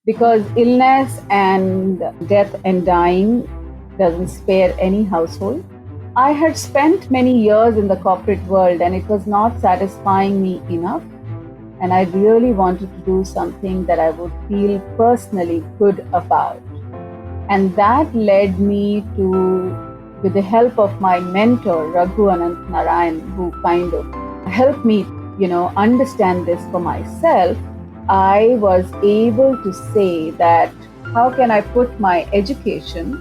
because illness and death and dying doesn't spare any household. I had spent many years in the corporate world and it was not satisfying me enough. And I really wanted to do something that I would feel personally good about. And that led me to, with the help of my mentor, Raghu Anant Narayan, who kind of helped me, understand this for myself. I was able to say that how can I put my education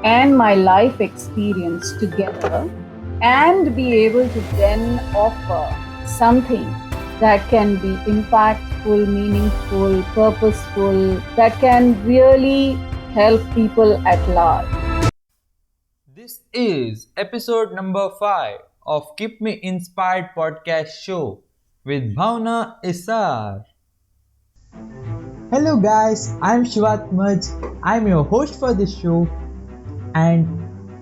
and my life experience together and be able to then offer something that can be impactful, meaningful, purposeful, that can really help people at large. This is episode number 5 of Keep Me Inspired podcast show with Bhavana Issar. Hello guys, I'm Shivatmaj. I'm your host for this show, and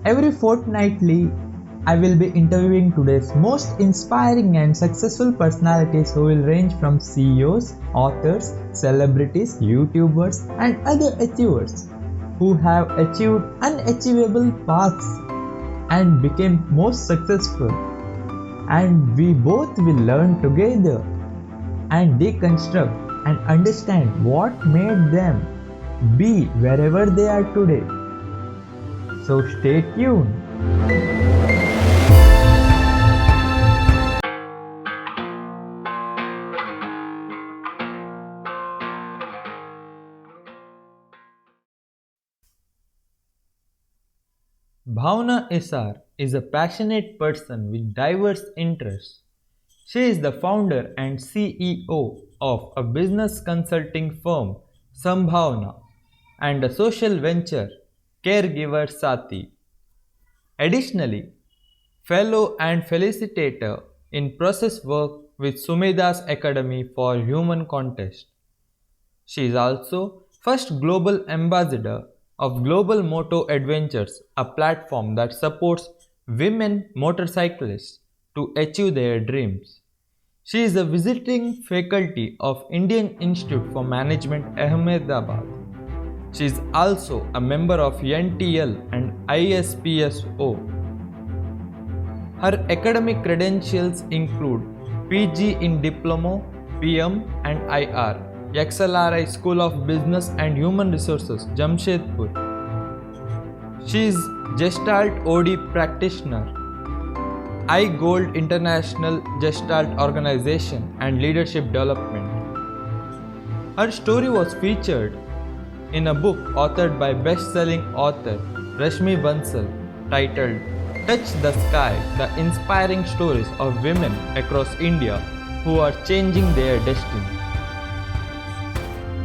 every fortnightly I will be interviewing today's most inspiring and successful personalities who will range from CEOs, authors, celebrities, YouTubers and other achievers who have achieved unachievable paths and became most successful. And we both will learn together and deconstruct and understand what made them be wherever they are today. So stay tuned. Bhavana Issar is a passionate person with diverse interests. She is the founder and CEO of a business consulting firm, Sambhavana, and a social venture, Caregiver Saathi. Additionally, fellow and felicitator in process work with Sumeda's Academy for Human Contest. She is also first global ambassador of Global Moto Adventures, a platform that supports women motorcyclists to achieve their dreams. She is a visiting faculty of Indian Institute for Management, Ahmedabad. She is also a member of NTL and ISPSO. Her academic credentials include PG in Diploma, PM and IR, XLRI School of Business and Human Resources, Jamshedpur. She is Gestalt OD practitioner, iGold International Gestalt Organization and Leadership Development. Her story was featured in a book authored by best-selling author Rashmi Bansal titled Touch the Sky, the inspiring stories of women across India who are changing their destiny.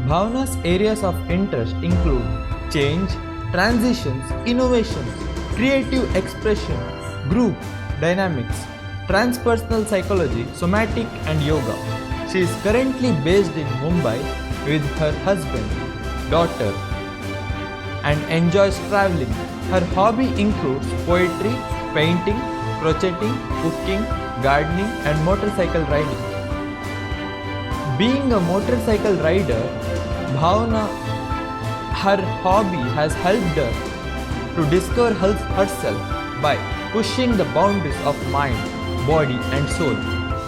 Bhavana's areas of interest include change, transitions, innovations, creative expression, group dynamics, transpersonal psychology, somatic and yoga. She is currently based in Mumbai with her husband, daughter, and enjoys traveling. Her hobby includes poetry, painting, crocheting, cooking, gardening, and motorcycle riding. Being a motorcycle rider, Bhavana, her hobby has helped her to discover herself by pushing the boundaries of mind, body, and soul,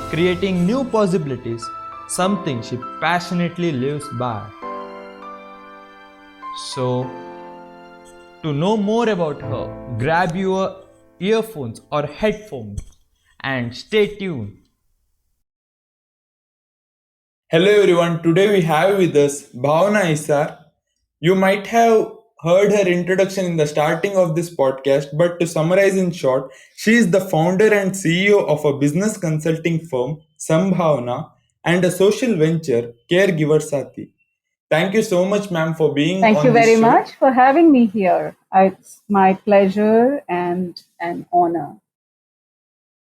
creating new possibilities, something she passionately lives by. So, to know more about her, grab your earphones or headphones and stay tuned. Hello everyone, today we have with us Bhavana Issar. You might have heard her introduction in the starting of this podcast, but to summarize in short, she is the founder and CEO of a business consulting firm, Sambhavana, and a social venture, Caregiver Saathi. Thank you so much, ma'am, for being Thank you on this very show. much for having me here. It's my pleasure and an honor.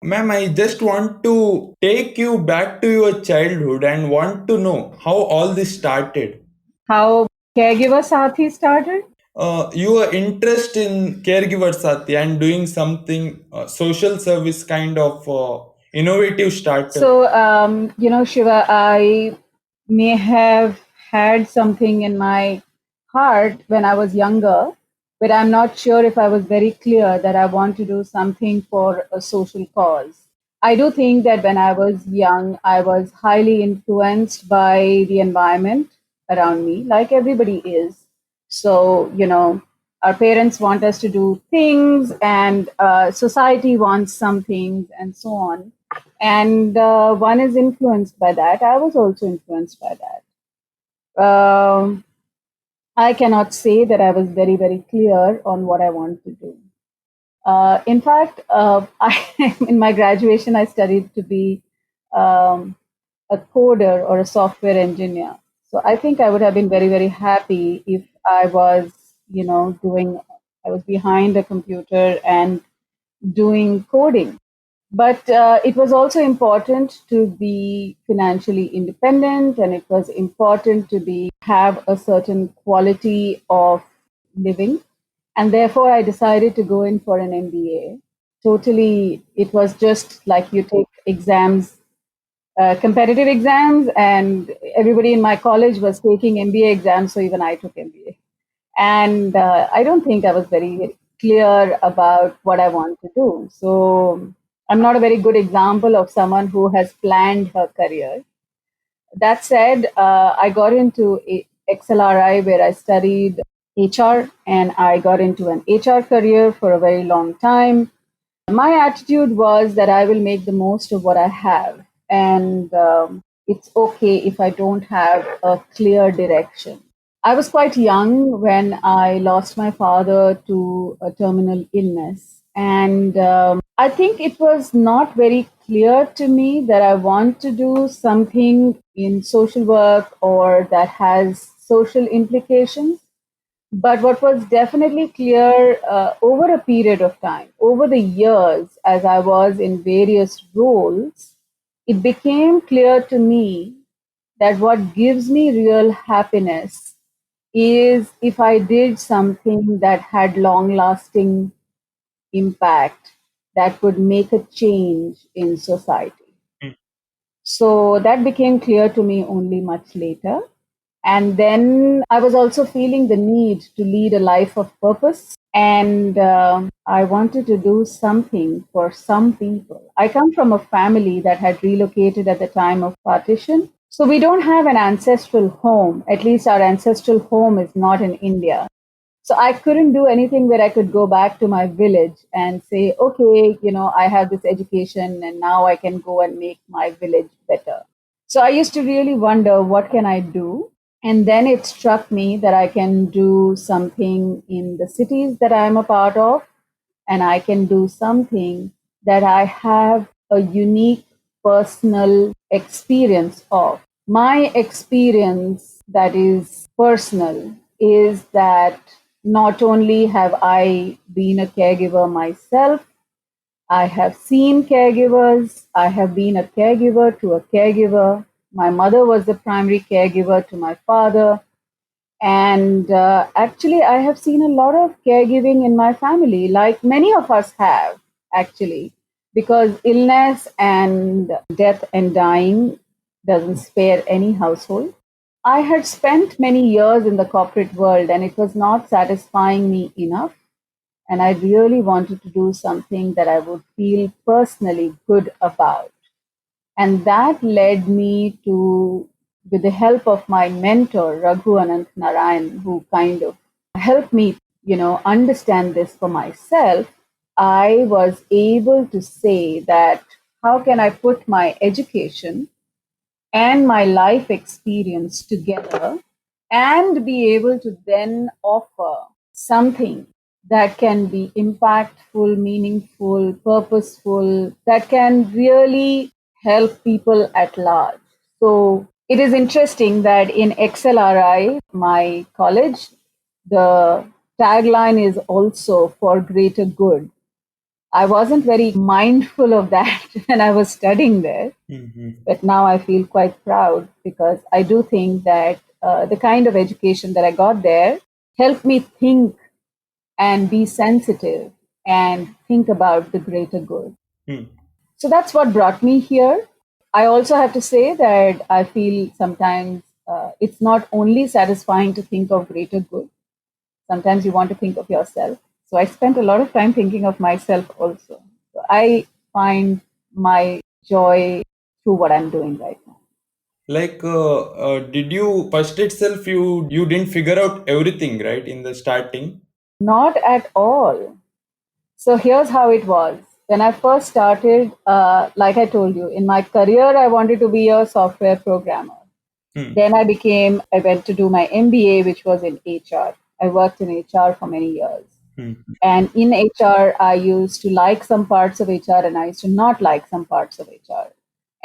Ma'am, I just want to take you back to your childhood and want to know how all this started. How Caregiver Saathi started? Your interest in Caregiver Saathi and doing something social service kind of innovative startup. So, Shiva, I may have had something in my heart when I was younger, but I'm not sure if I was very clear that I want to do something for a social cause. I do think that when I was young, I was highly influenced by the environment around me, like everybody is. So, our parents want us to do things, and society wants some things, and so on. And one is influenced by that. I was also influenced by that. I cannot say that I was very, very clear on what I want to do. In fact, in my graduation, I studied to be um, a coder or a software engineer. So I think I would have been very, very happy if I was, I was behind a computer and doing coding. But it was also important to be financially independent, and it was important to be have a certain quality of living. And therefore, I decided to go in for an MBA. Totally, it was just like you take exams, competitive exams, and everybody in my college was taking MBA exams, so even I took MBA. And I don't think I was very clear about what I want to do. So I'm not a very good example of someone who has planned her career. That said, I got into XLRI where I studied HR, and I got into an HR career for a very long time. My attitude was that I will make the most of what I have, and it's okay if I don't have a clear direction. I was quite young when I lost my father to a terminal illness. And I think it was not very clear to me that I want to do something in social work or that has social implications. But what was definitely clear over a period of time, over the years, as I was in various roles, it became clear to me that what gives me real happiness is if I did something that had long lasting impact that would make a change in society. So that became clear to me only much later. And then I was also feeling the need to lead a life of purpose. And I wanted to do something for some people. I come from a family that had relocated at the time of partition. So we don't have an ancestral home. At least our ancestral home is not in India. So I couldn't do anything where I could go back to my village and say, okay, I have this education and now I can go and make my village better. So I used to really wonder, what can I do? And then it struck me that I can do something in the cities that I'm a part of, and I can do something that I have a unique personal experience of. My experience that is personal is that not only have I been a caregiver myself, I have seen caregivers, I have been a caregiver to a caregiver. My mother was the primary caregiver to my father. And actually, I have seen a lot of caregiving in my family, like many of us have, actually, because illness and death and dying doesn't spare any household. I had spent many years in the corporate world and it was not satisfying me enough. And I really wanted to do something that I would feel personally good about. And that led me to, with the help of my mentor, Raghu Anant Narayan, who kind of helped me, understand this for myself. I was able to say that how can I put my education and my life experience together and be able to then offer something that can be impactful, meaningful, purposeful, that can really help people at large. So it is interesting that in XLRI, my college, the tagline is also for greater good. I wasn't very mindful of that when I was studying there, but now I feel quite proud because I do think that the kind of education that I got there helped me think and be sensitive and think about the greater good. So that's what brought me here. I also have to say that I feel sometimes It's not only satisfying to think of greater good, sometimes you want to think of yourself. So I spent a lot of time thinking of myself also. So I find my joy through what I'm doing right now. Like, did you first itself you didn't figure out everything right in the starting? Not at all. So here's how it was. When I first started, like I told you, in my career, I wanted to be a software programmer. Hmm. Then I went to do my MBA, which was in HR. I worked in HR for many years. Hmm. And in HR, I used to like some parts of HR and I used to not like some parts of HR.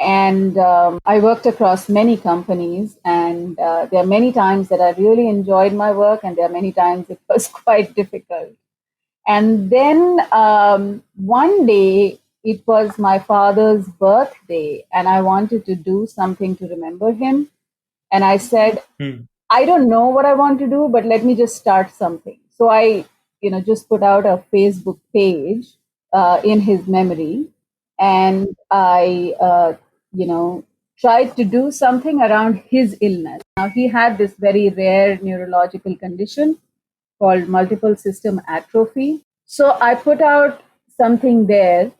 And I worked across many companies, and there are many times that I really enjoyed my work, and there are many times it was quite difficult. And then one day, it was my father's birthday, and I wanted to do something to remember him. And I said, Hmm. I don't know what I want to do, but let me just start something. So I, just put out a Facebook page in his memory, and I, tried to do something around his illness. Now he had this very rare neurological condition called multiple system atrophy. So I put out something there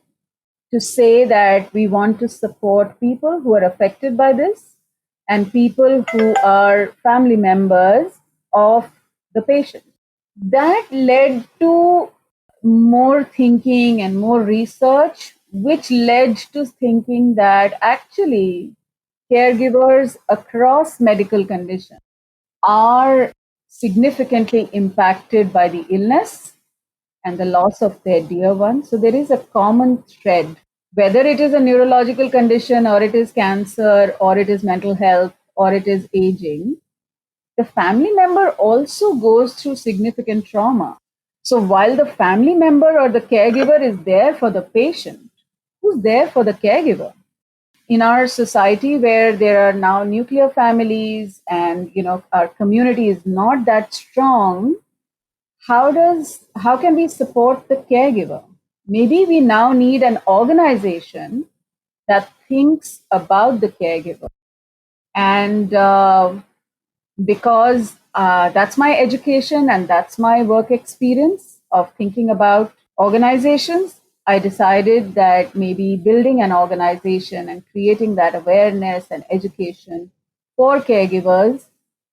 to say that we want to support people who are affected by this and people who are family members of the patient. That led to more thinking and more research, which led to thinking that actually caregivers across medical conditions are significantly impacted by the illness and the loss of their dear ones. So there is a common thread, whether it is a neurological condition or it is cancer or it is mental health or it is aging. The family member also goes through significant trauma. So while the family member or the caregiver is there for the patient, who's there for the caregiver? In our society where there are now nuclear families and our community is not that strong, how can we support the caregiver? Maybe we now need an organization that thinks about the caregiver. And because that's my education and that's my work experience of thinking about organizations, I decided that maybe building an organization and creating that awareness and education for caregivers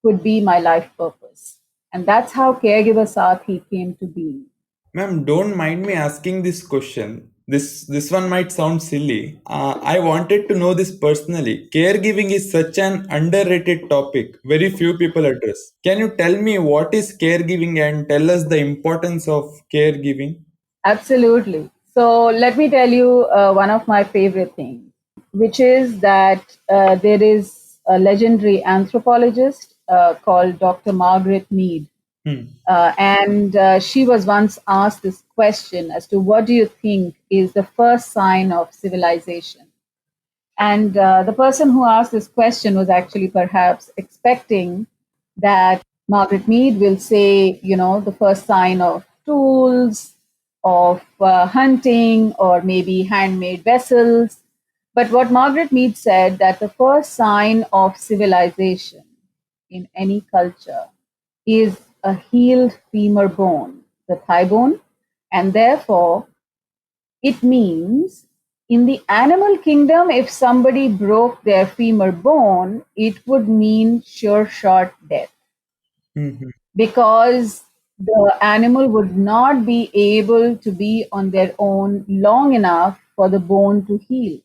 could be my life purpose. And that's how Caregiver Saathi came to be. Ma'am, don't mind me asking this question. This one might sound silly. I wanted to know this personally. Caregiving is such an underrated topic. Very few people address. Can you tell me what is caregiving and tell us the importance of caregiving? Absolutely. So let me tell you one of my favorite things, which is that there is a legendary anthropologist called Dr. Margaret Mead. Hmm. And she was once asked this question as to what do you think is the first sign of civilization? And the person who asked this question was actually perhaps expecting that Margaret Mead will say, the first sign of tools, of hunting, or maybe handmade vessels. But what Margaret Mead said that the first sign of civilization in any culture is a healed femur bone, the thigh bone, and therefore it means in the animal kingdom, if somebody broke their femur bone, it would mean sure shot death Mhm. because the animal would not be able to be on their own long enough for the bone to heal.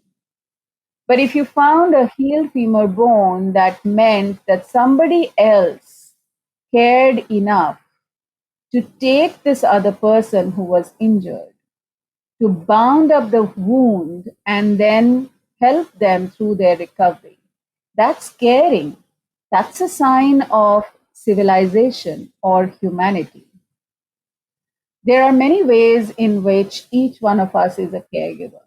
But if you found a healed femur bone, that meant that somebody else cared enough to take this other person who was injured, to bound up the wound and then help them through their recovery. That's caring. That's a sign of civilization or humanity. There are many ways in which each one of us is a caregiver.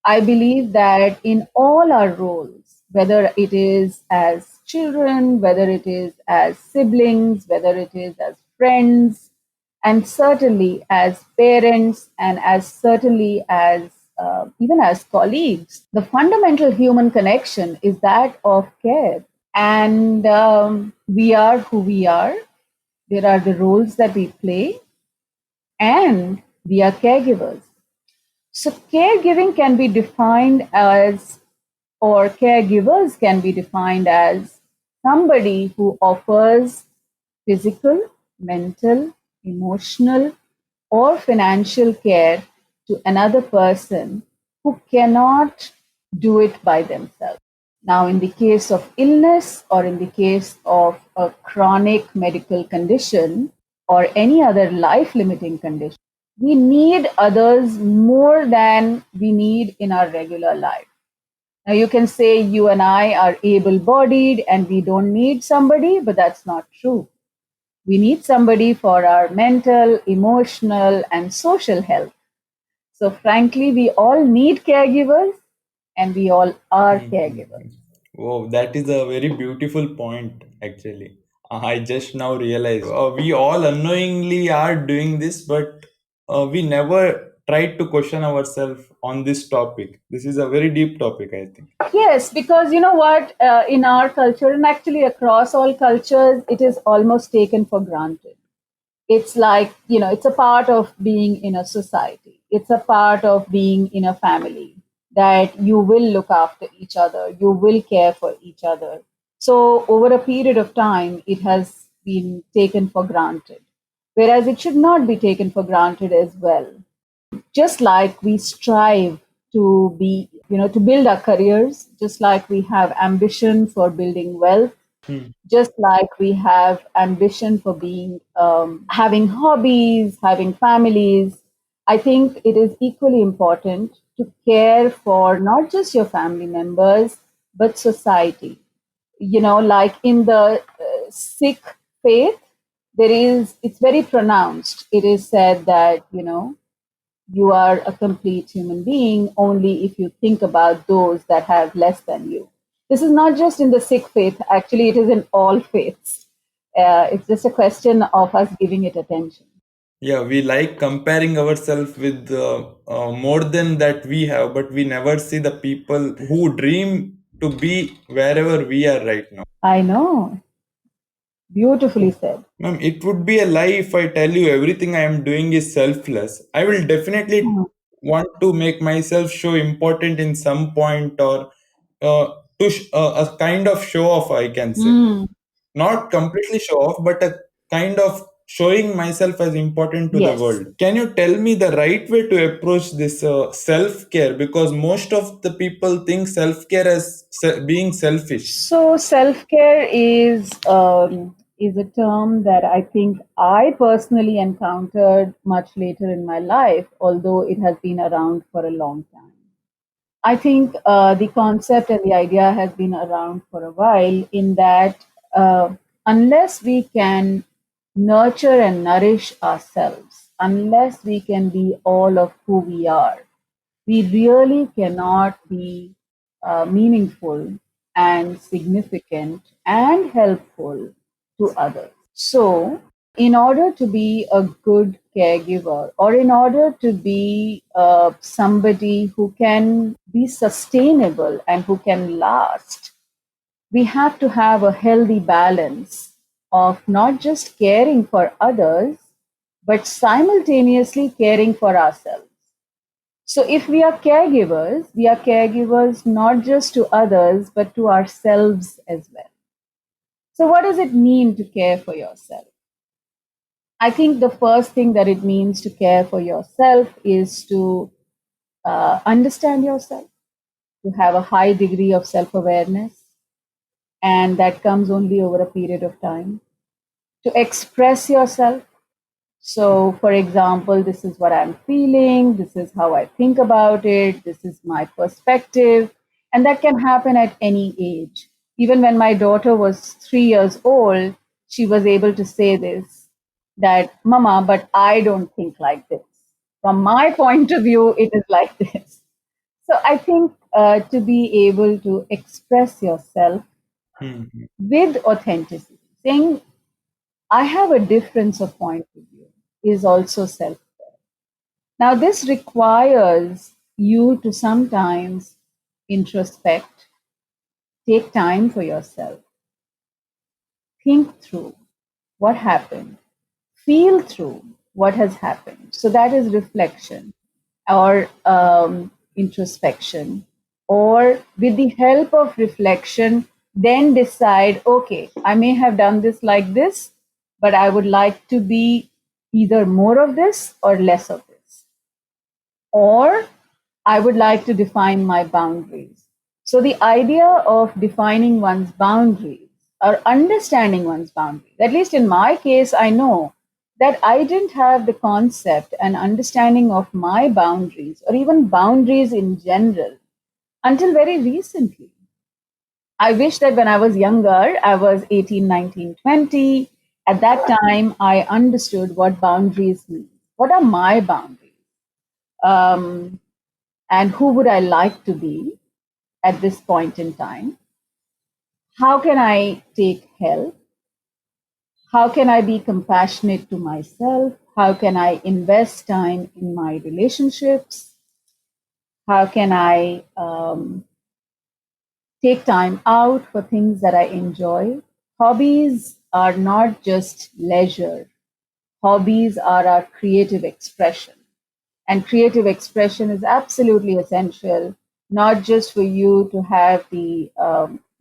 I believe that in all our roles, whether it is as children, whether it is as siblings, whether it is as friends, and certainly as parents, and as certainly as even as colleagues, the fundamental human connection is that of care. And we are who we are. There are the roles that we play, and we are caregivers. So, caregiving can be defined as, or caregivers can be defined as somebody who offers physical, mental, emotional, or financial care to another person who cannot do it by themselves. Now, in the case of illness or in the case of a chronic medical condition or any other life limiting condition, we need others more than we need in our regular life. Now, you can say you and I are able bodied and we don't need somebody, but that's not true. We need somebody for our mental, emotional, and social health. So, frankly, we all need caregivers and we all are caregivers. Wow, that is a very beautiful point, actually. I just now realized we all unknowingly are doing this, but we never tried to question ourselves on this topic. This is a very deep topic, I think. Yes, because you know what, in our culture and actually across all cultures, it is almost taken for granted. It's like, it's a part of being in a society, it's a part of being in a family, that you will look after each other, you will care for each other. So, over a period of time, it has been taken for granted. Whereas it should not be taken for granted as well. Just like we strive to be, to build our careers, just like we have ambition for building wealth, Hmm. just like we have ambition for being having hobbies, having families. I think it is equally important to care for not just your family members but society. Like in the Sikh faith, it's very pronounced. It is said that you are a complete human being only if you think about those that have less than you. This is not just in the Sikh faith, actually, it is in all faiths. It's just a question of us giving it attention. Yeah, we like comparing ourselves with more than that we have, but we never see the people who dream to be wherever we are right now. I know, beautifully said. Ma'am, it would be a lie if I tell you everything I am doing is selfless. I will definitely Mm. want to make myself show important in some point, or a kind of show off, I can say. Mm. Not completely show off, but a kind of showing myself as important to the Yes. world. Can you tell me the right way to approach this self care? Because most of the people think self care as being selfish. So self care is a term that I think I personally encountered much later in my life, although it has been around for a long time. I think the concept and the idea has been around for a while, in that unless we can nurture and nourish ourselves, unless we can be all of who we are, we really cannot be meaningful and significant and helpful to others. So, in order to be a good caregiver, or in order to be somebody who can be sustainable and who can last, we have to have a healthy balance of not just caring for others, but simultaneously caring for ourselves. So, if we are caregivers not just to others, but to ourselves as well. So, what does it mean to care for yourself? I think the first thing that it means to care for yourself is to understand yourself, to have a high degree of self awareness, and that comes only over a period of time. To express yourself. So, for example, this is what I'm feeling, this is how I think about it, this is my perspective, and that can happen at any age. Even when my daughter was 3 years old, she was able to say this, that, Mama, but I don't think like this. From my point of view, it is like this. So, I think to be able to express yourself Hmm. with authenticity, saying, I have a difference of point of view, is also self. Now, this requires you to sometimes introspect, take time for yourself, think through what happened, feel through what has happened. So that is reflection or introspection. Or with the help of reflection, then decide, okay, I may have done this like this, but I would like to be either more of this or less of this. Or I would like to define my boundaries. So the idea of defining one's boundaries or understanding one's boundaries, at least in my case, I know that I didn't have the concept and understanding of my boundaries or even boundaries in general until very recently. I wish that when I was younger, I was 18, 19, 20. At that time, I understood what boundaries mean. What are my boundaries? Um, and who would I like to be at this point in time? How can I take help? How can I be compassionate to myself? How can I invest time in my relationships? How can I take time out for things that I enjoy? Hobbies are not just leisure, hobbies are our creative expression. And creative expression is absolutely essential, not just for you to have the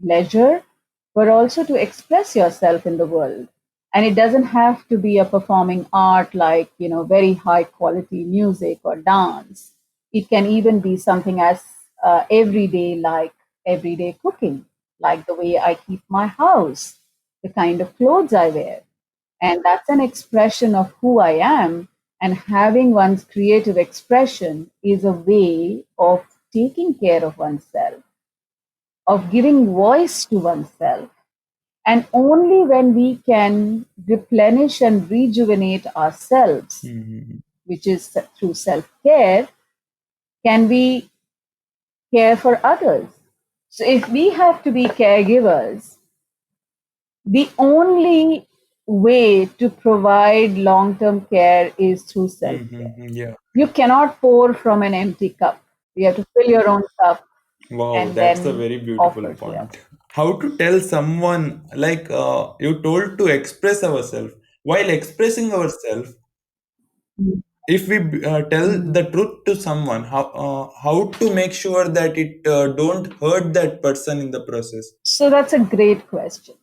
leisure, but also to express yourself in the world. And it doesn't have to be a performing art like, very high quality music or dance. It can even be something as everyday, like everyday cooking, like the way I keep my house, the kind of clothes I wear, and that's an expression of who I am. And having one's creative expression is a way of taking care of oneself, of giving voice to oneself. And only when we can replenish and rejuvenate ourselves, Mhm. which is through self care, can we care for others. So if we have to be caregivers, the only way to provide long term care is through self care. Yeah. You cannot pour from an empty cup. You have to fill your own cup Wow, and that's a then very beautiful offer to point. others. How to tell someone, like you told to express ourselves. While expressing ourselves, if we tell Mm. the truth to someone, how to make sure that it don't hurt that person in the process? So that's a great question.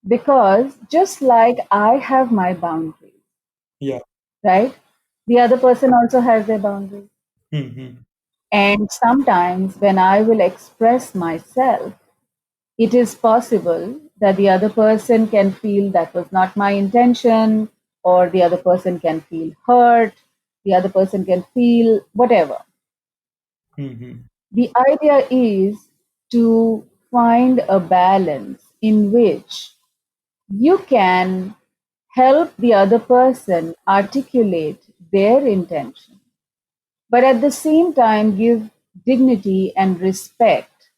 Because just like I have my boundaries, Yeah. right? The other person also has their boundaries. Mm-hmm. And sometimes when I will express myself, it is possible that the other person can feel that was not my intention, or the other person can feel hurt, the other person can feel whatever. Mm-hmm. The idea is to find a balance in which you can help the other person articulate their intention, but at the same time give dignity and respect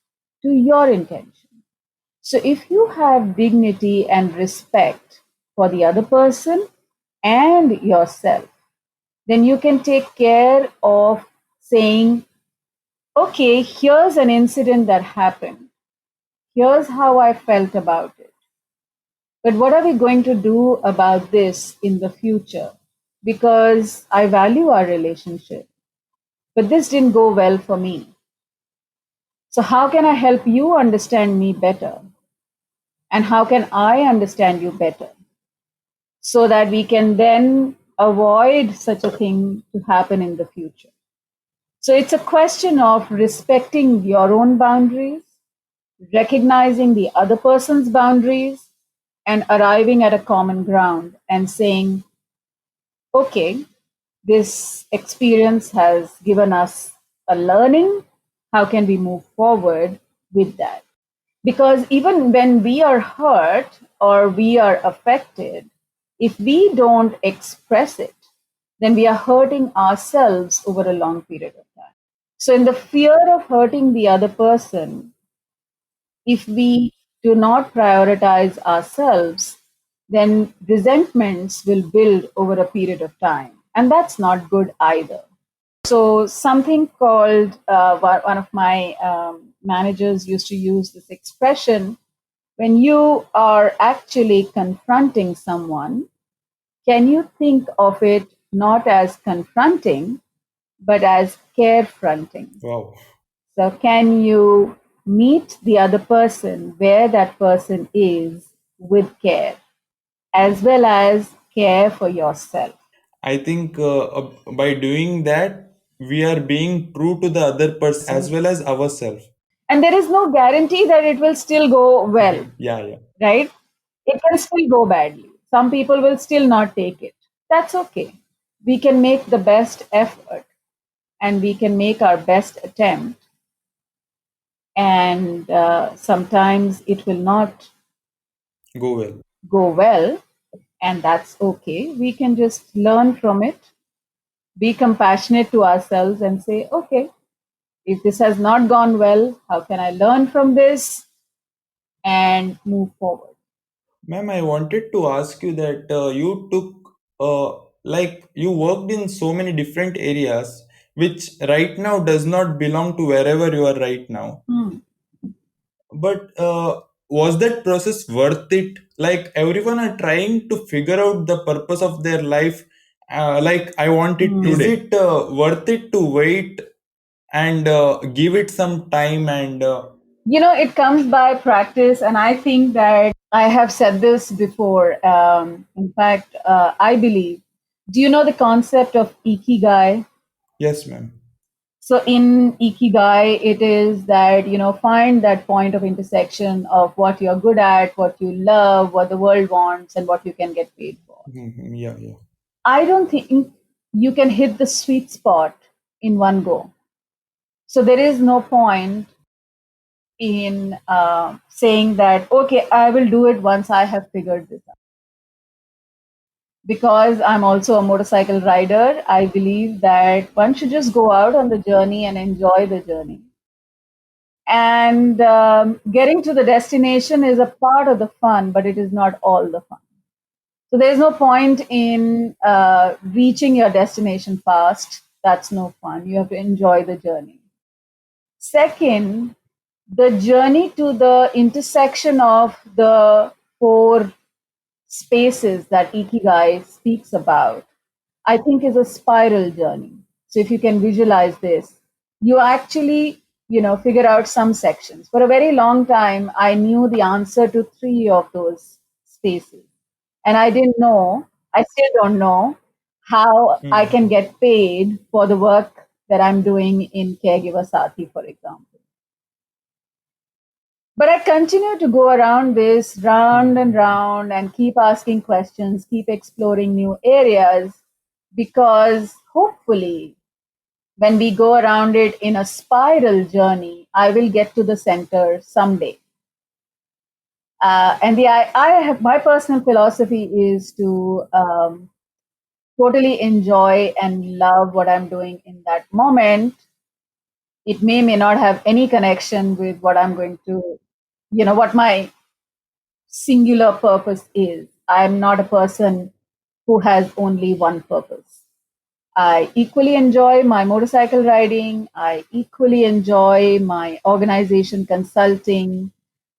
to your intention. So if you have dignity and respect for the other person and yourself, then you can take care of saying, okay, here's an incident that happened. Here's how I felt about it. But what are we going to do about this in the future? Because I value our relationship, but this didn't go well for me. So, how can I help you understand me better? And how can I understand you better? So that we can then avoid such a thing to happen in the future. So it's a question of respecting your own boundaries, recognizing the other person's boundaries, and arriving at a common ground and saying, okay, this experience has given us a learning. How can we move forward with that? Because even when we are hurt or we are affected, if we don't express it, then we are hurting ourselves over a long period of time. So, in the fear of hurting the other person, if we do not prioritize ourselves, then resentments will build over a period of time. And that's not good either. So, something called one of my managers used to use this expression When you are actually confronting someone, can you think of it not as confronting, but as care fronting? Wow. So, can you meet the other person where that person is with care, as well as care for yourself? I think by doing that, we are being true to the other person as well as ourselves. And there is no guarantee that it will still go well, Yeah, yeah. right? It can still go badly. Some people will still not take it. That's okay. We can make the best effort and we can make our best attempt. And sometimes it will not Go well. go well, and that's okay. We can just learn from it, be compassionate to ourselves, and say, okay, if this has not gone well, how can I learn from this and move forward? Ma'am, I wanted to ask you that you took, like, you worked in so many different areas, which right now does not belong to wherever you are right now. Hmm. But was that process worth it? Like, everyone are trying to figure out the purpose of their life. Like, I want it Hmm. today. Is it worth it to wait and give it some time and It comes by practice, and I think that I have said this before. In fact, I believe. Do you know the concept of ikigai? yes, ma'am. So in ikigai, it is that, find that point of intersection of what you're good at, what you love, what the world wants, and what you can get paid for. Mhm, yeah, yeah. I don't think you can hit the sweet spot in one go. So there is no point in saying that, okay, I will do it once I have figured this out. Because I'm also a motorcycle rider, I believe that one should just go out on the journey and enjoy the journey. And getting to the destination is a part of the fun, but it is not all the fun. So there's no point in reaching your destination fast. That's no fun. You have to enjoy the journey. Second, the journey to the intersection of the four spaces that Ikigai speaks about, I think is a spiral journey. So if you can visualize this, you actually, figure out some sections. For a very long time, I knew the answer to three of those spaces. And I didn't know, I still don't know how I Hmm. can get paid for the work that I'm doing in Caregiver Saathi, for example. But I continue to go around this round and Hmm. round and keep asking questions, keep exploring new areas, because hopefully, when we go around it in a spiral journey, I will get to the center someday. And I have my personal philosophy is to totally enjoy and love what I'm doing in that moment. It may not have any connection with what I'm going to, what my singular purpose is. I'm not a person who has only one purpose. I equally enjoy my motorcycle riding. I equally enjoy my organization consulting.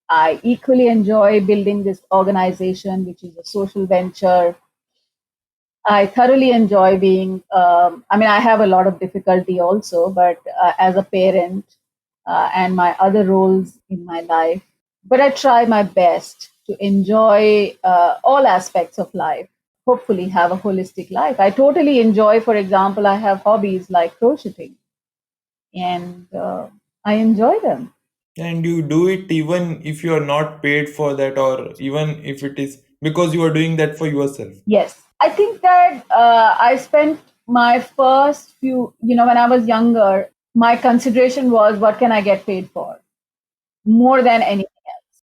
I equally enjoy building this organization, which is a social venture. I thoroughly enjoy being, I have a lot of difficulty also, but as a parent and my other roles in my life, but I try my best to enjoy all aspects of life, hopefully have a holistic life. I totally enjoy, for example, I have hobbies like crocheting, and I enjoy them. And you do it even if you are not paid for that, or even if it is because you are doing that for yourself. Yes. I think that I spent my first few, when I was younger, my consideration was what can I get paid for more than anything else.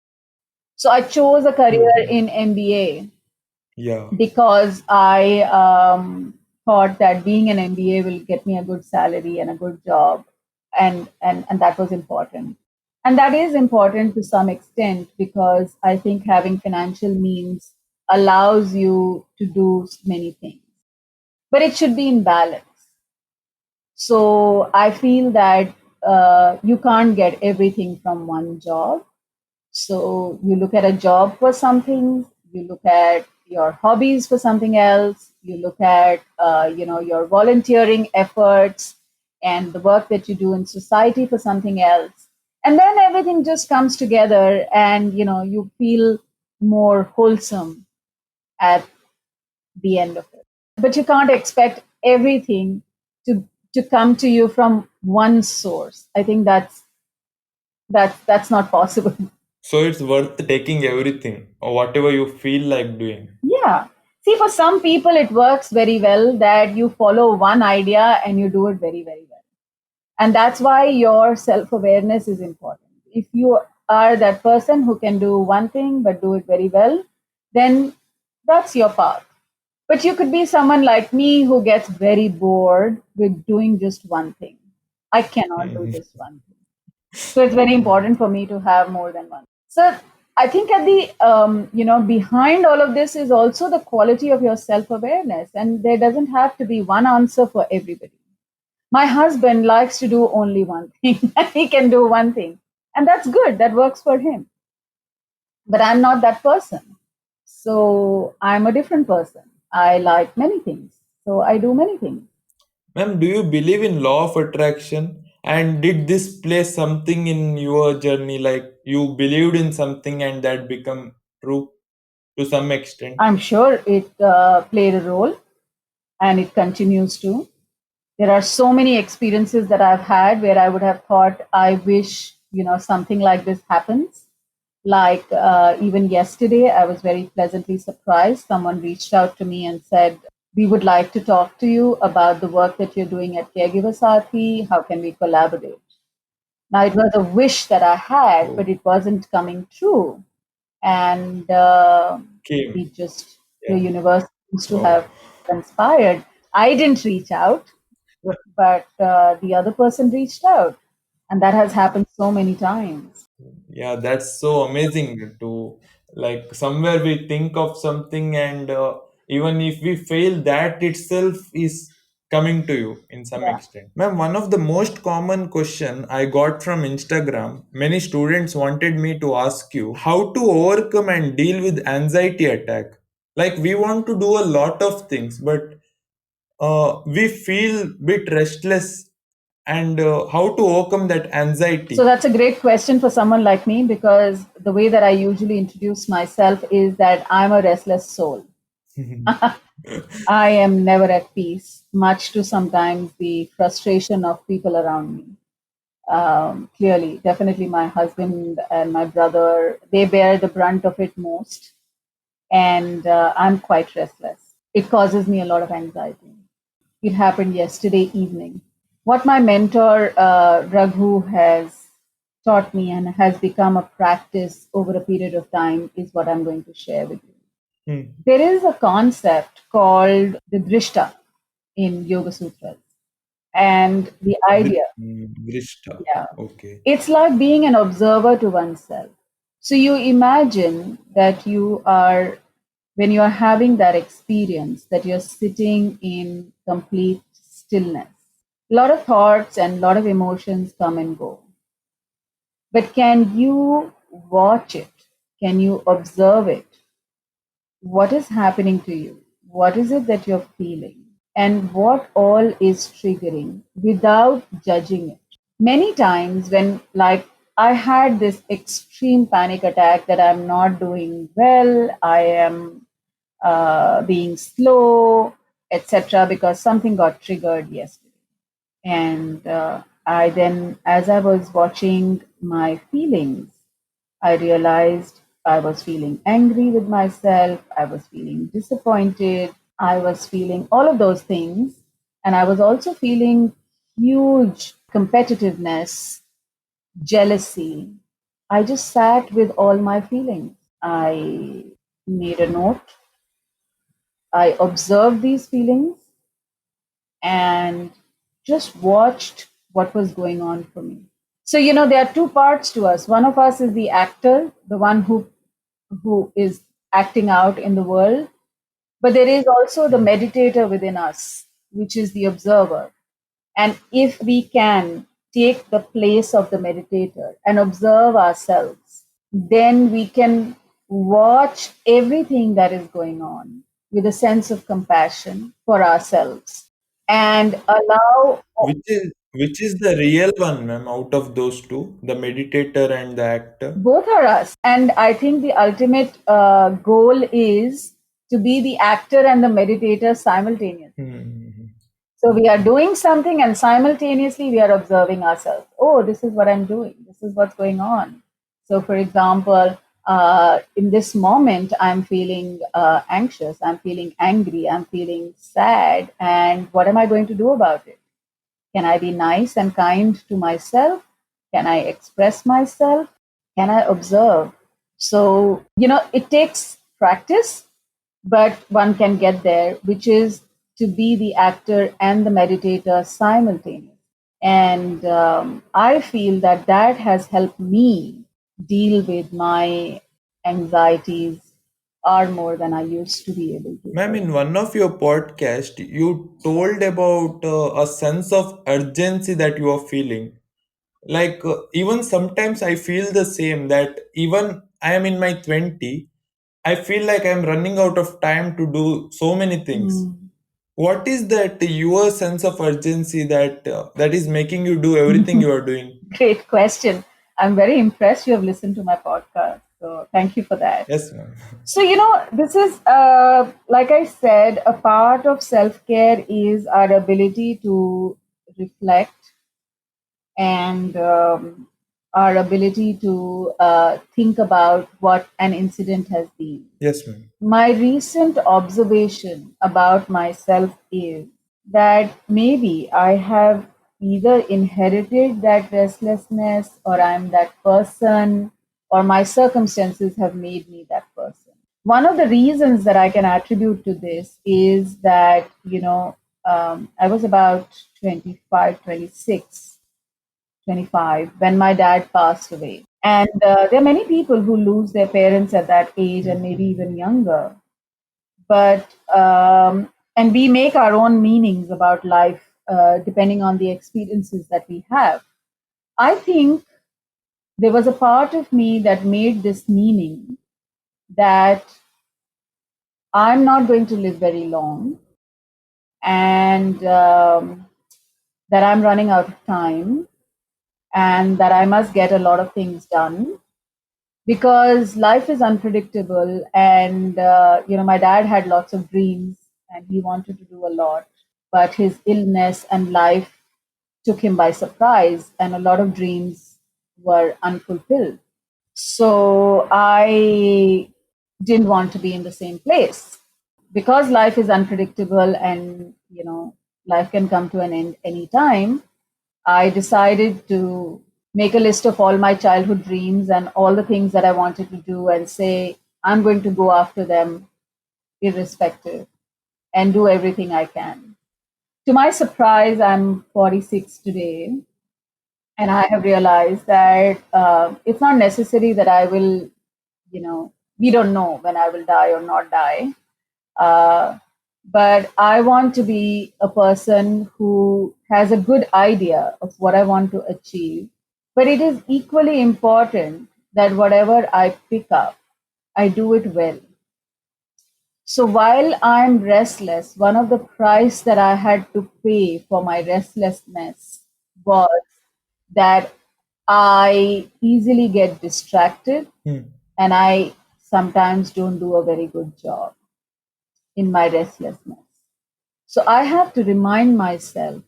So I chose a career Hmm. in MBA Yeah. because I thought that being an MBA will get me a good salary and a good job, and that was important. And that is important to some extent because I think having financial means allows you to do many things, but it should be in balance. So I feel that you can't get everything from one job. So you look at a job for something, you look at your hobbies for something else, you look at your volunteering efforts and the work that you do in society for something else, and then everything just comes together, and you feel more wholesome at the end of it. But you can't expect everything to come to you from one source. I think that's not possible. So it's worth taking everything or whatever you feel like doing. Yeah. See, for some people, it works very well that you follow one idea and you do it very, very well. And that's why your self awareness is important. If you are that person who can do one thing but do it very well, then that's your path. But you could be someone like me who gets very bored with doing just one thing. I cannot do just one thing. So it's very important for me to have more than one. So I think at the behind all of this is also the quality of your self awareness, and there doesn't have to be one answer for everybody. My husband likes to do only one thing. He can do one thing, and that's good. That works for him. But I'm not that person. So I'm a different person. I like many things. So I do many things. Ma'am, do you believe in law of attraction? And did this play something in your journey? Like you believed in something and that become true to some extent? I'm sure it played a role, and it continues to. There are so many experiences that I've had where I would have thought, I wish, something like this happens. Like even yesterday, I was very pleasantly surprised. Someone reached out to me and said, we would like to talk to you about the work that you're doing at Caregiver Saathi. How can we collaborate? Now, it was a wish that I had, but Oh, it wasn't coming true. And came. it just, the Yeah. universe seems to Wow. have conspired. I didn't reach out, but the other person reached out. And that has happened so many times. Yeah, that's so amazing to like somewhere we think of something and even if we fail, that itself is coming to you in some Yeah. extent. Ma'am, one of the most common question I got from Instagram, many students wanted me to ask you how to overcome and deal with anxiety attack. Like we want to do a lot of things, but we feel bit restless and how to overcome that So anxiety. that's a great question for someone like me, because the way that I usually introduce myself is that I'm a restless soul. I am never at peace, much to sometimes the frustration of people around me. Clearly, definitely my husband and my brother, they bear the brunt of it most. And I'm quite restless. It causes me a lot of anxiety. It happened yesterday evening. What my mentor, Raghu, has taught me and has become a practice over a period of time is what I'm going to share with you. Hmm. There is a concept called the Drishta in Yoga Sutras. And the idea, Drishta. yeah, Okay. it's like being an observer to oneself. So you imagine that when you are having that experience, that you're sitting in complete stillness. A lot of thoughts and a lot of emotions come and go. But can you watch it? Can you observe it? What is happening to you? What is it that you're feeling? And what all is triggering without judging it? Many times, when, like, I had this extreme panic attack that I'm not doing well, I am being slow, etc., because something got triggered yesterday. And I then, as I was watching my feelings, I realized I was feeling angry with myself, I was feeling disappointed, I was feeling all of those things. And I was also feeling huge competitiveness, jealousy. I just sat with all my feelings. I made a note, I observed these feelings, and just watched what was going on for me. So, there are two parts to us. One of us is the actor, the one who is acting out in the world. But there is also the meditator within us, which is the observer. And if we can take the place of the meditator and observe ourselves, then we can watch everything that is going on with a sense of compassion for ourselves and allow Which is the real one, ma'am, out of those two, the meditator and the actor? both are us. And I think the ultimate goal is to be the actor and the meditator simultaneously. Hmm. So we are doing something and simultaneously we are observing ourselves. Oh, this is what I'm doing. This is what's going on. So, for example, in this moment, I'm feeling anxious, I'm feeling angry, I'm feeling sad. And what am I going to do about it? Can I be nice and kind to myself? Can I express myself? Can I observe? So, it takes practice, but one can get there, which is to be the actor and the meditator simultaneously. And I feel that that has helped me deal with my anxieties far more than I used to be able to Ma'am, in earlier. one of your podcast, you told about a sense of urgency that you are feeling. Like, even sometimes I feel the same, that even I am in my 20, I feel like I'm running out of time to do so many things. Mm. What is that your sense of urgency that is making you do everything you are doing? Great question. I'm very impressed you have listened to my podcast. So thank you for that. Yes, ma'am. So, this is, like I said, a part of self care is our ability to reflect and our ability to think about what an incident has been. Yes, ma'am. My recent observation about myself is that maybe I have either inherited that restlessness or I'm that person or my circumstances have made me that person. One of the reasons that I can attribute to this is that, I was about 25, 26, 25 when my dad passed away. And there are many people who lose their parents at that age and maybe even younger. But, and we make our own meanings about life depending on the experiences that we have. I think there was a part of me that made this meaning that I'm not going to live very long and that I'm running out of time and that I must get a lot of things done because life is unpredictable. And, my dad had lots of dreams and he wanted to do a lot, but his illness and life took him by surprise, and a lot of dreams were unfulfilled. So I didn't want to be in the same place because life is unpredictable and life can come to an end anytime. I decided to make a list of all my childhood dreams and all the things that I wanted to do and say I'm going to go after them irrespective and do everything I can. To my surprise, I'm 46 today, and I have realized that it's not necessary that I will, we don't know when I will die or not die. Uh, but I want to be a person who has a good idea of what I want to achieve. But it is equally important that whatever I pick up, I do it well. So while I'm restless, one of the price that I had to pay for my restlessness was that I easily get distracted Hmm. and I sometimes don't do a very good job in my restlessness. So I have to remind myself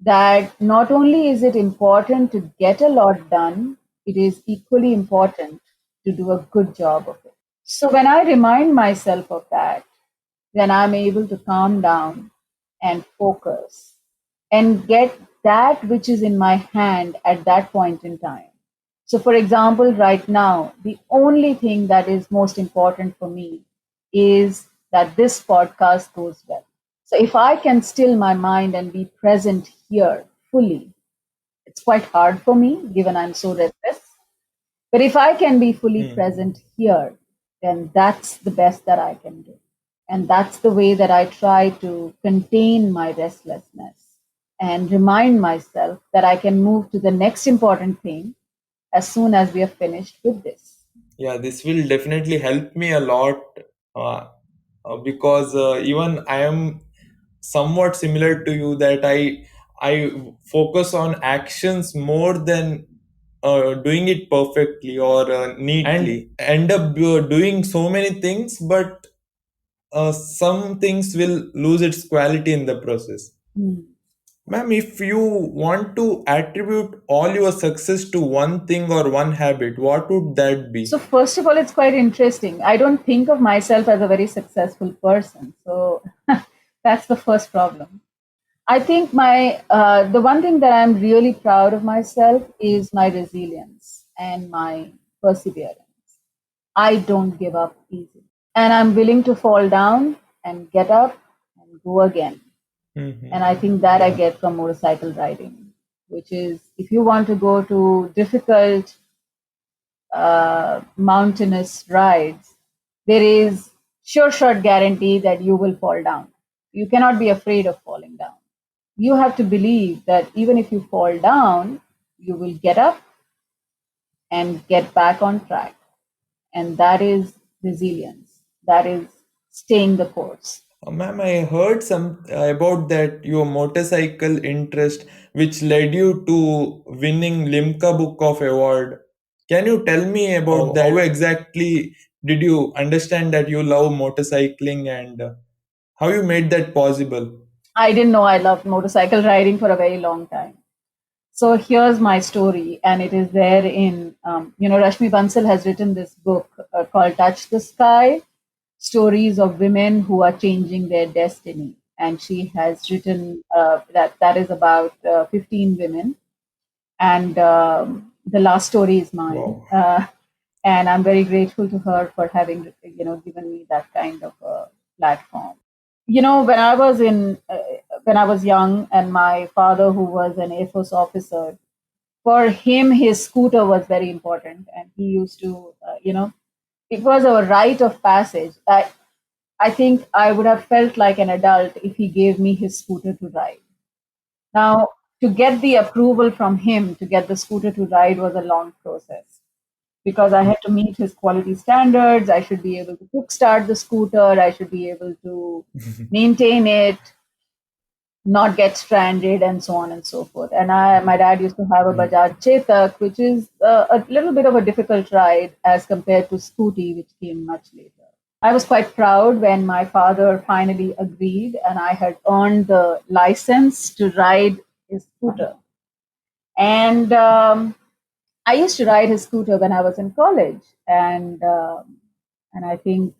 that not only is it important to get a lot done, it is equally important to do a good job of it. So when I remind myself of that, then I'm able to calm down and focus and get that which is in my hand at that point in time. So, for example, right now, the only thing that is most important for me is that this podcast goes well. So, if I can still my mind and be present here fully, it's quite hard for me given I'm so restless. But if I can be fully Hmm. present here, then that's the best that I can do. And that's the way that I try to contain my restlessness and remind myself that I can move to the next important thing as soon as we are finished with this. Yeah, this will definitely help me a lot, uh, because even I am somewhat similar to you, that I focus on actions more than doing it perfectly or neatly, and end up doing so many things, but some things will lose its quality in the process. Hmm. Ma'am, if you want to attribute all your success to one thing or one habit, what would that be? So, first of all, it's quite interesting. I don't think of myself as a very successful person. So, that's the first problem. I think the one thing that I'm really proud of myself is my resilience and my perseverance. I don't give up easily, and I'm willing to fall down and get up and go again. Mhm. And I think that I get from motorcycle riding, which is if you want to go to difficult mountainous rides, there is sure shot guarantee that you will fall down. You cannot be afraid of falling down. You have to believe that even if you fall down, you will get up and get back on track. And that is resilience. That is staying the course. Ma'am, I heard some about that your motorcycle interest, which led you to winning Limca Book of Award. Can you tell me about that? How exactly did you understand that you love motorcycling, and how you made that possible? I didn't know I loved motorcycle riding for a very long time. So here's my story, and it is there in, Rashmi Bansal has written this book called Touch the Sky, Stories of Women Who Are Changing Their Destiny. And she has written that is about 15 women. And the last story is mine. Wow. And I'm very grateful to her for having, given me that kind of platform. When I was when I was young, and my father, who was an Air Force officer, for him, his scooter was very important, and he used to, it was a rite of passage. I think I would have felt like an adult if he gave me his scooter to ride. Now, to get the approval from him to get the scooter to ride was a long process because I had to meet his quality standards. I should be able to kickstart the scooter. I should be able to maintain it, not get stranded, and so on and so forth. And my dad used to have a Bajaj Chetak, which is a little bit of a difficult ride as compared to Scooty, which came much later. I was quite proud when my father finally agreed, and I had earned the license to ride his scooter. And I used to ride his scooter when I was in college, and I think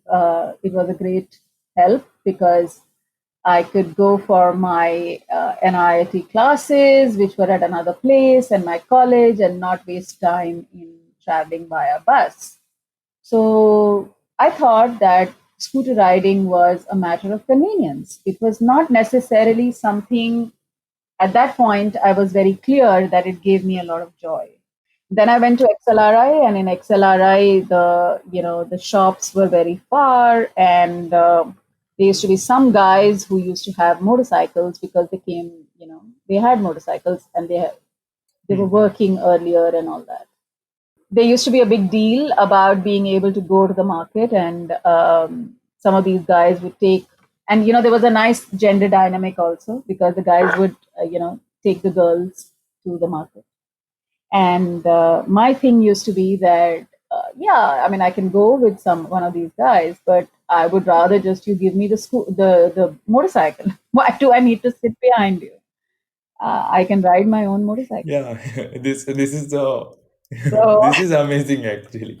it was a great help because I could go for my NIIT classes, which were at another place, and my college, and not waste time in traveling by a bus. So I thought that scooter riding was a matter of convenience. It was not necessarily something, at that point, I was very clear that it gave me a lot of joy. Then I went to XLRI, and in XLRI, the shops were very far, and there used to be some guys who used to have motorcycles because they came, they had motorcycles, and they were working earlier and all that. There used to be a big deal about being able to go to the market, and some of these guys would take, and there was a nice gender dynamic also because the guys would take the girls to the market. And my thing used to be that, yeah, I mean, I can go with one of these guys, but I would rather just you give me the motorcycle. Why do I need to sit behind you? I can ride my own motorcycle. Yeah, this is the So this is amazing actually,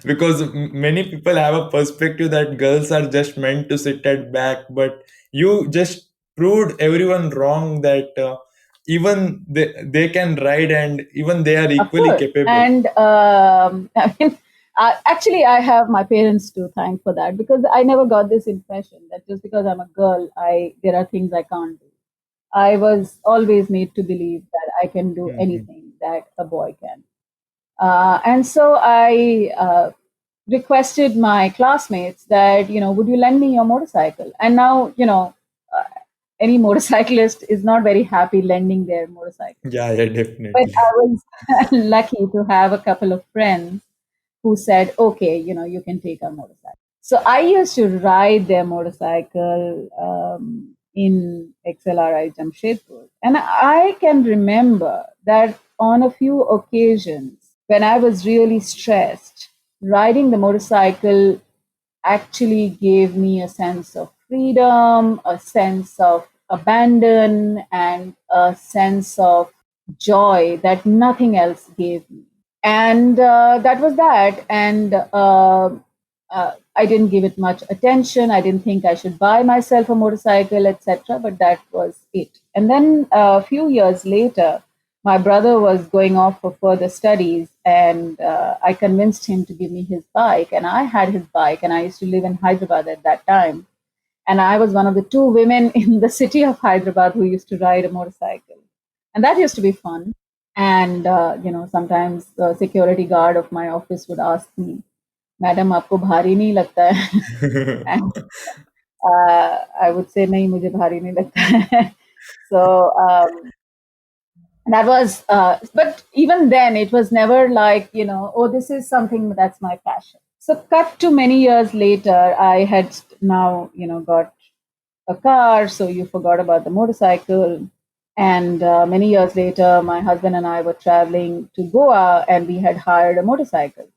because many people have a perspective that girls are just meant to sit at back, but you just proved everyone wrong, that even they can ride, and even they are of equally course, capable. and I mean, actually, I have my parents to thank for that because I never got this impression that just because I'm a girl, I there are things I can't do. I was always made to believe that I can do Mhm. anything that a boy can. And so I requested my classmates that, would you lend me your motorcycle? And now, any motorcyclist is not very happy lending their motorcycle. Yeah, yeah, But definitely. I was lucky to have a couple of friends who said, okay, you can take our motorcycle. So I used to ride their motorcycle in XLRI Jamshedpur. And I can remember that on a few occasions when I was really stressed, riding the motorcycle actually gave me a sense of freedom, a sense of abandon, and a sense of joy that nothing else gave me. And that was that. And I didn't give it much attention. I didn't think I should buy myself a motorcycle, etc. But that was it. And then a few years later, my brother was going off for further studies, and I convinced him to give me his bike. And I had his bike, and I used to live in Hyderabad at that time. And I was one of the two women in the city of Hyderabad who used to ride a motorcycle. And that used to be fun. And, sometimes the security guard of my office would ask me, Madam, आपको भारी नहीं लगता है? And I would say, नहीं, मुझे भारी नहीं लगता है. So that was, but even then, it was never like, oh, this is something that's my passion. So, cut to many years later, I had now, got a car, so you forgot about the motorcycle. And many years later, my husband and I were traveling to Goa, and we had hired a motorcycle.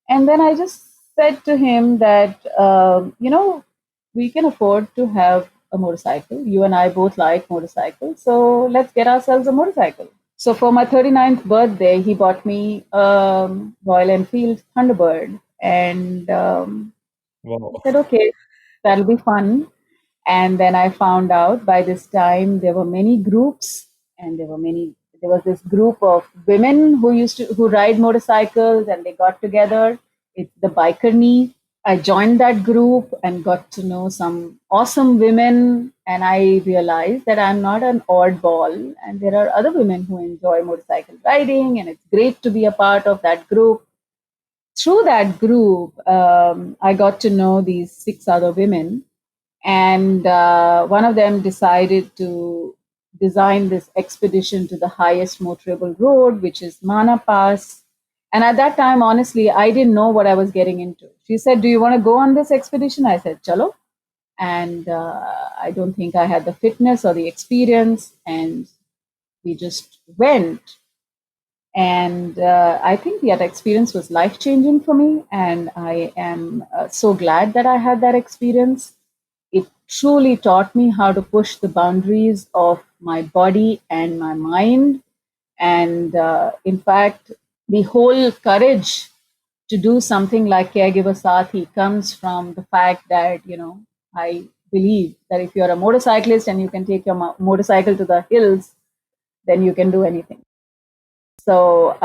And then I just said to him that, we can afford to have a motorcycle. You and I both like motorcycles, so let's get ourselves a motorcycle. So for my 39th birthday, he bought me Royal Enfield Thunderbird. And Wow. I said, okay, that'll be fun. And then I found out by this time there were many groups, and there was this group of women who ride motorcycles, and they got together. It's the Biker Knee. I joined that group and got to know some awesome women, and I realized that I'm not an oddball, and there are other women who enjoy motorcycle riding, and it's great to be a part of that group. Through that group, I got to know these six other women, and one of them decided to design this expedition to the highest motorable road, which is Mana Pass. And at that time, honestly, I didn't know what I was getting into. She said, "Do you want to go on this expedition?" I said, "Chalo." And I don't think I had the fitness or the experience, and we just went. And I think that experience was life changing for me, and I am so glad that I had that experience. It truly taught me how to push the boundaries of my body and my mind. And in fact, the whole courage to do something like Caregiver Saathi comes from the fact that, I believe that if you're a motorcyclist and you can take your motorcycle to the hills, then you can do anything. So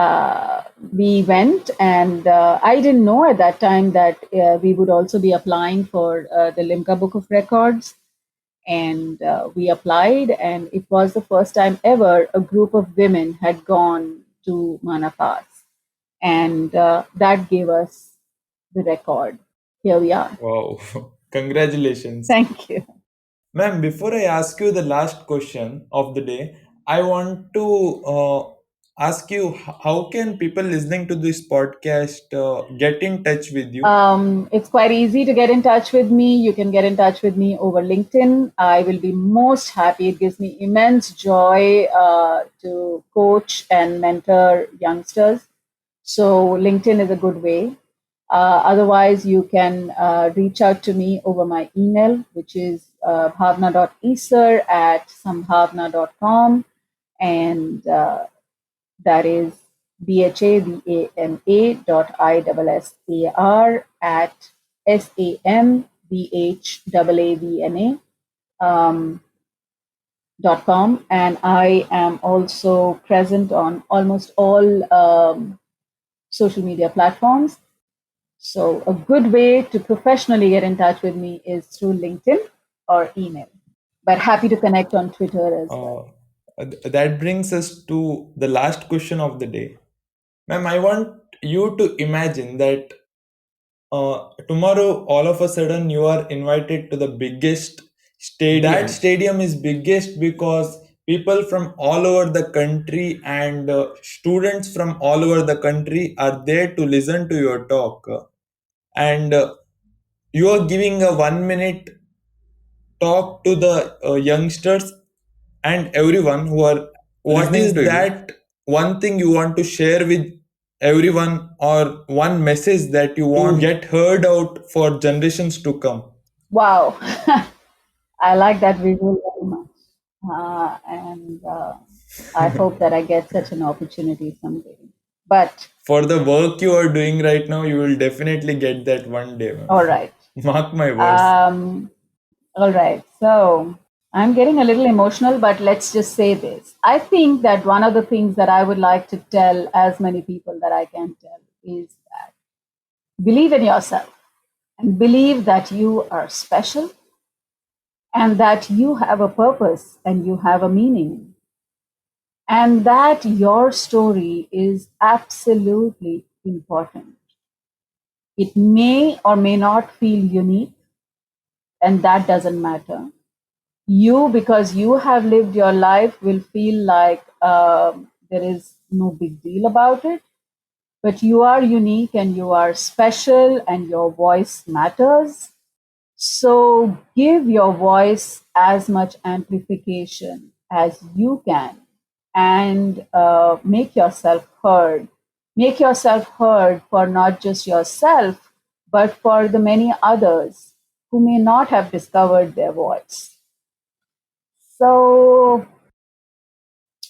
we went, and I didn't know at that time that we would also be applying for the Limca Book of Records. And we applied, and it was the first time ever a group of women had gone to Mana Pass. And that gave us the record. Here we are. Wow. Congratulations. Thank you. Ma'am, before I ask you the last question of the day, I want to ask you how can people listening to this podcast get in touch with you? It's quite easy to get in touch with me. You can get in touch with me over LinkedIn. I will be most happy. It gives me immense joy to coach and mentor youngsters. So, LinkedIn is a good way. Otherwise, you can reach out to me over my email, which is bhavna.issar@sambhavna.com. And that is bhavana.issar at sambhavana .com. And I am also present on almost all social media platforms. So a good way to professionally get in touch with me is through LinkedIn or email. But happy to connect on Twitter as well. That brings us to the last question of the day. Ma'am, I want you to imagine that tomorrow, all of a sudden, you are invited to the biggest That stadium is biggest because people from all over the country and students from all over the country are there to listen to your talk. And you are giving a 1 minute talk to the youngsters and everyone who are what listening is to you. that one thing you want to share with everyone or one message that you want to get heard out for generations to come? Wow. I like that visual very much. And I hope that I get such an opportunity someday. But, For the work you are doing right now, you will definitely get that one day, ma'am. all right. Mark my words. All right. So I'm getting a little emotional, but let's just say this. I think that one of the things that I would like to tell as many people that I can tell is that believe in yourself and believe that you are special and that you have a purpose and you have a meaning and that your story is absolutely important. It may or may not feel unique, and that doesn't matter. You, because you have lived your life, will feel like there is no big deal about it, but you are unique and you are special and your voice matters. So give your voice as much amplification as you can and make yourself heard. Make yourself heard for not just yourself, but for the many others who may not have discovered their voice. So,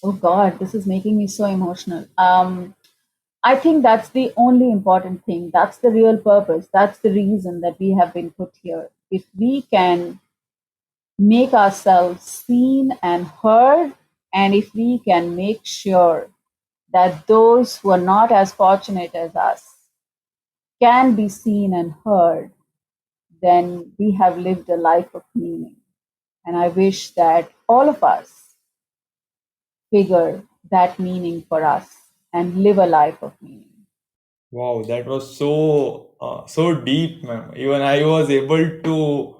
oh God, this is making me so emotional. I think that's the only important thing. That's the real purpose. That's the reason that we have been put here. If we can make ourselves seen and heard, and if we can make sure that those who are not as fortunate as us can be seen and heard, then we have lived a life of meaning. And I wish that all of us figure that meaning for us and live a life of meaning. Wow, that was so deep, ma'am. Even I was able to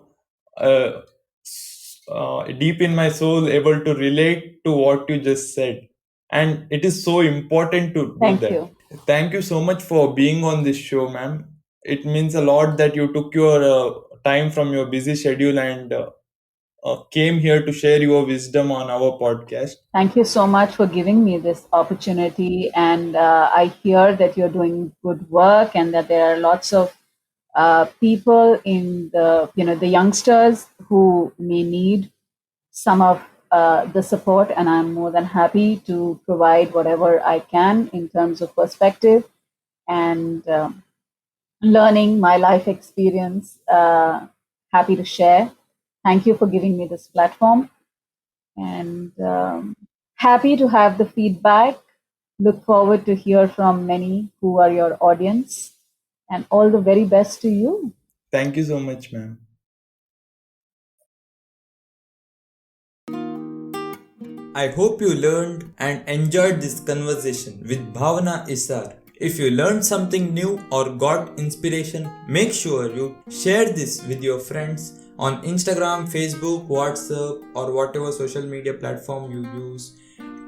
deep in my soul able to relate to what you just said, and it is so important to do Thank that. you. Thank you so much for being on this show, ma'am. It means a lot that you took your time from your busy schedule and came here to share your wisdom on our podcast. Thank you so much for giving me this opportunity. And I hear that you're doing good work and that there are lots of people in the youngsters who may need some of the support. And I'm more than happy to provide whatever I can in terms of perspective and learning my life experience. Happy to share. Thank you for giving me this platform. And happy to have the feedback. Look forward to hear from many who are your audience, and all the very best to you. Thank you so much, ma'am. I hope you learned and enjoyed this conversation with Bhavana Issar. If you learned something new or got inspiration, make sure you share this with your friends on Instagram, Facebook, WhatsApp, or whatever social media platform you use.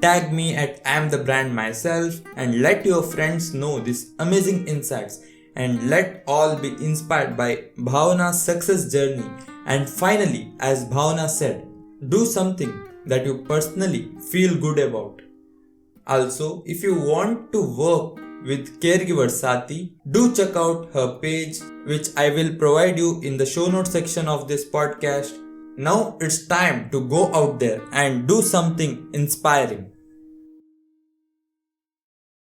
Tag me at I am the brand myself and let your friends know these amazing insights and let all be inspired by Bhavana's success journey. And finally, as Bhavana said, do something that you personally feel good about. Also, if you want to work with Caregiver Saathi, do check out her page, which I will provide you in the show notes section of this podcast. Now it's time to go out there and do something inspiring.